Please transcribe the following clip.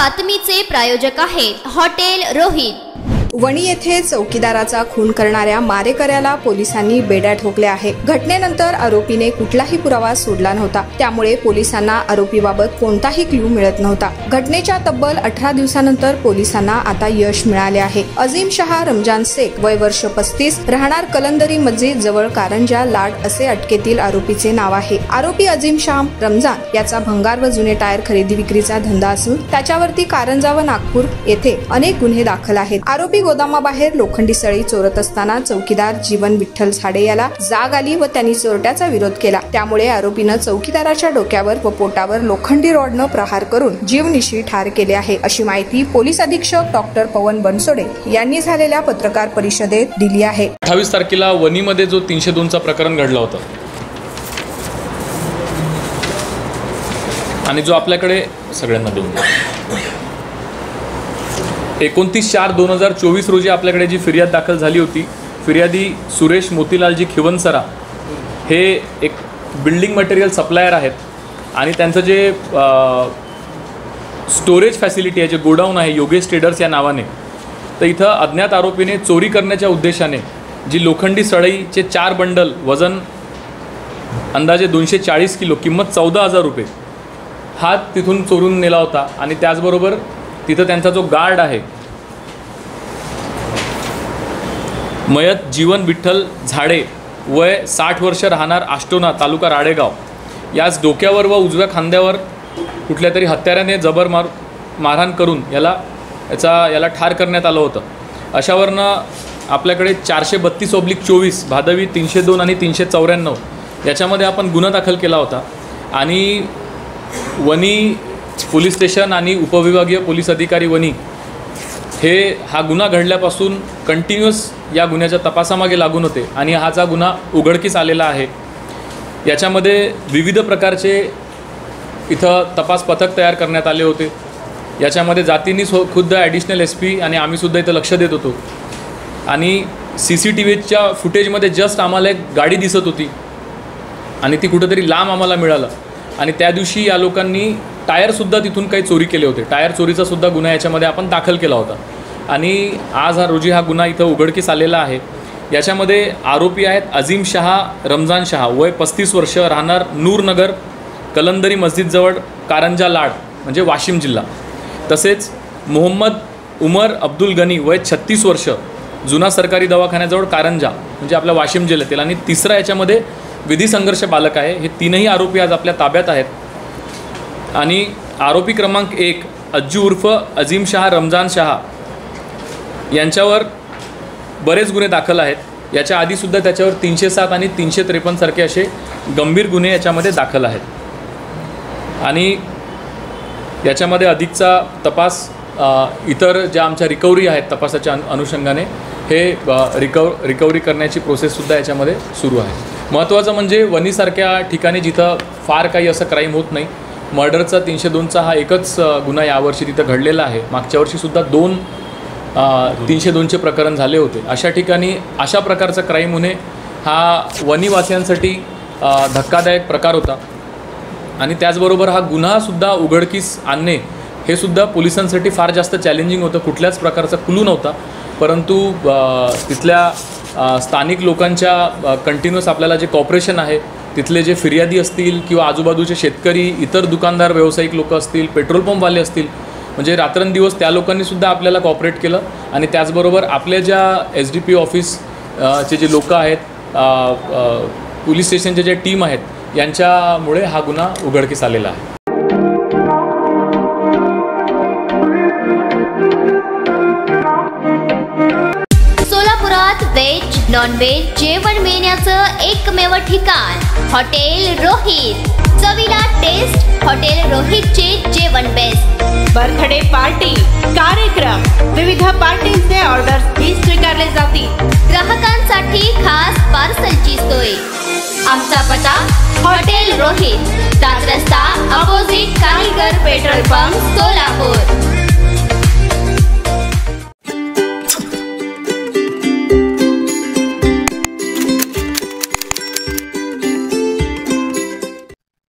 बातमीचे प्रायोजक आहेत हॉटेल रोहित। वणी येथे चौकीदाराचा खून करणाऱ्या मारेकऱ्याला पोलिसांनी बेड्या ठोकल्या आहे। घटनेनंतर आरोपीने कुठलाही पुरावा सोडला नव्हता, त्यामुळे पोलिसांना आरोपीबाबत कोणताही क्लू मिळत नव्हता। घटनेच्या तब्बल 18 दिवसानंतर पोलिसांना आता यश मिळाले आहे। अजीम शहा रमजान शेख वय वर्ष 35 राहणार कलंदरी मस्जिद जवळ कारंजा लाड असे अटकेतील आरोपीचे नाव आहे। आरोपी अजीम शहा रमजान याचा भंगार व जुने टायर खरेदी विक्रीचा धंदा असून त्याच्यावरती कारंजा व नागपूर येथे अनेक गुन्हे दाखल आहेत। आरोपी गोदामाबाहेर लोखंडी सळी चोरत असताना चौकीदार जीवन विठ्ठल झाडे याला जाग आली व त्यांनी चोरट्याचा विरोध केला। त्यामुळे आरोपीनं चौकीदाराच्या डोक्यावर व पोटावर लोखंडी रॉडनं प्रहार करून जीवनिशी ठार केले आहे, अशी माहिती पोलीस अधीक्षक डॉक्टर पवन बनसोडे यांनी झालेल्या पत्रकार परिषदेत दिली आहे। 28 तारखेला वणीमध्ये जो 302चा प्रकरण घडला होता आणि जो आपल्याकडे सगळ्यांना देऊन 29/4/2024 रोजी आपल्याकडे जी फिर्याद दाखल झाली होती, फिर्यादी सुरेश मोतीलालजी खिवनसरा हे एक बिल्डिंग मटेरियल सप्लायर आहेत आणि त्यांचं जे स्टोरेज फॅसिलिटी आहे, जे गोडाऊन आहे योगेश ट्रेडर्स या नावाने, तर इथं अज्ञात आरोपीने चोरी करण्याच्या उद्देशाने जी लोखंडी सळईचे 4 बंडल वजन अंदाजे 240 किलो किंमत 14,000 रुपये हा तिथून चोरून नेला होता। आणि त्याचबरोबर तिथं त्यांचा जो गार्ड आहे मयत जीवन विठ्ठल झाडे वय 60 वर्ष राहणार आष्टोना तालुका राडेगाव याच डोक्यावर व उजव्या खांद्यावर कुठल्या तरी हत्याराने जबर मारहाण करून याला ठार करण्यात आलं होतं। अशावरनं आपल्याकडे 432/24 भादवी 302 आणि 394 याच्यामध्ये आपण गुन्हा दाखल केला होता आणि वणी पोलीस स्टेशन आणि उपविभागीय पोलीस अधिकारी वणी हे हा गुन्हा घडल्यापासून कंटिन्युअस या गुन्ह्याच्या तपासामागे लागून होते आणि हाचा गुन्हा उघडकीस आलेला आहे। याच्यामध्ये विविध प्रकारचे इथं तपास पथक तयार करण्यात आले होते। याच्यामध्ये जातींनी खुद्द ॲडिशनल SP आणि आम्हीसुद्धा इथं लक्ष देत होतो आणि CCTVच्या फुटेजमध्ये जस्ट आम्हाला एक गाडी दिसत होती आणि ती कुठंतरी लांब आम्हाला मिळालं आणि त्या दिवशी या लोकांनी टायरसुद्धा तिथून काही चोरी केले होते। टायर चोरीचा सुद्धा गुन्हा याच्यामध्ये आपण दाखल केला होता आणि आज रोजी हा गुन्हा इथं उघडकीस आलेला आहे। याच्यामध्ये आरोपी आहेत अजीम शहा रमजान शहा वय 35 वर्ष राहणार नूरनगर कलंदरी मस्जिदजवळ कारंजा लाड म्हणजे वाशिम जिल्हा, तसेच मोहम्मद उमर अब्दुल गनी वय 36 वर्ष जुना सरकारी दवाखान्याजवळ कारंजा म्हणजे आपल्या वाशिम जिल्ह्यातील, आणि तिसरा याच्यामध्ये विधी संघर्ष बालक आहे। हे तीनही आरोपी आज आपल्या ताब्यात आहेत आणि आरोपी क्रमांक 1 अज्जू उर्फ अजीम शहा रमजान शहा यांच्यावर बरेच गुन्हे दाखल आहेत। याच्या आधीसुद्धा त्याच्यावर 307 आणि 353 सारखे असे गंभीर गुन्हे याच्यामध्ये दाखल आहेत आणि याच्यामध्ये अधिकचा तपास इतर ज्या आमच्या रिकव्हरी आहेत तपासाच्या अनुषंगाने हे रिकव्हरी करण्याची प्रोसेससुद्धा याच्यामध्ये सुरू आहे। महत्त्वाचं म्हणजे वणीसारख्या ठिकाणी जिथं फार काही असं क्राईम होत नाही, मर्डरचा 302चा हा एकच गुन्हा यावर्षी तिथं घडलेला आहे। मागच्या वर्षीसुद्धा 2 302चे प्रकरण झाले होते। अशा ठिकाणी अशा प्रकारचा क्राईम होणे हा वणीवासियांसाठी धक्कादायक प्रकार होता आणि त्याचबरोबर हा गुन्हासुद्धा उघडकीस आणणे हे सुद्धा पोलिसांसाठी फार जास्त चॅलेंजिंग होतं। कुठल्याच प्रकारचा क्लू नव्हता, परंतु तिथल्या स्थानिक लोकांच्या कंटिन्युअस आपल्याला जे कॉपरेशन आहे, तिथले जे फिर्यादी असतील किंवा आजूबाजूचे शेतकरी, इतर दुकानदार व्यावसायिक लोक असतील, पेट्रोल पंपवाले असतील, म्हणजे रात्रंदिवस त्या लोकांनीसुद्धा आपल्याला कॉपरेट केलं आणि त्याचबरोबर आपल्या ज्या SDP ऑफिस चे जे लोक आहेत, पोलीस स्टेशनचे जे टीम आहेत, यांच्यामुळे हा गुन्हा उघडकीस आलेला आहे। सोलापुरात व्हेज नॉन व्हेज जेवण मिळण्याचं एकमेव ठिकाण हॉटेल रोहित। चवीला टेस्ट हॉटेल रोहितचे जेवण बेस्ट। बर्थडे पार्टी, कार्यक्रम, विविध पार्टींचे ऑर्डर्स ही स्वीकारले जातील। ग्राहकांसाठी खास पार्सलची सोय। आमचा पत्ता हॉटेल रोहित, दात रस्ता अपोजिट कारीगर पेट्रोल पंप सोलापूर।